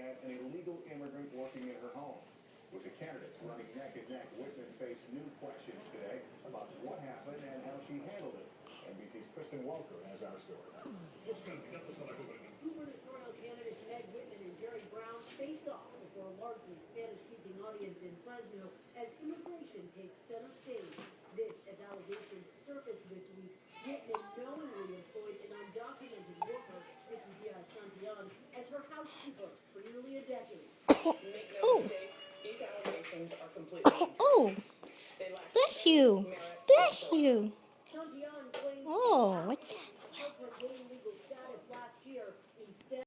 had an illegal immigrant working in her home. With the candidates running neck and neck, Whitman faced new questions today about what happened and how she handled it. NBC's Kristen Walker has our story. Gubernatorial candidates Ed Whitman and Jerry Brown face off before a largely Spanish-speaking audience in Fresno as immigration takes center stage. This as allegations surfaced this week. Whitman knowingly employed an undocumented worker, Nikki Diaz-Santillan, as her housekeeper for nearly a decade. Make no mistake, these allegations are completely Oh, they lack bless you. merit Bless whatsoever. you. Santillan claims Oh, what's that?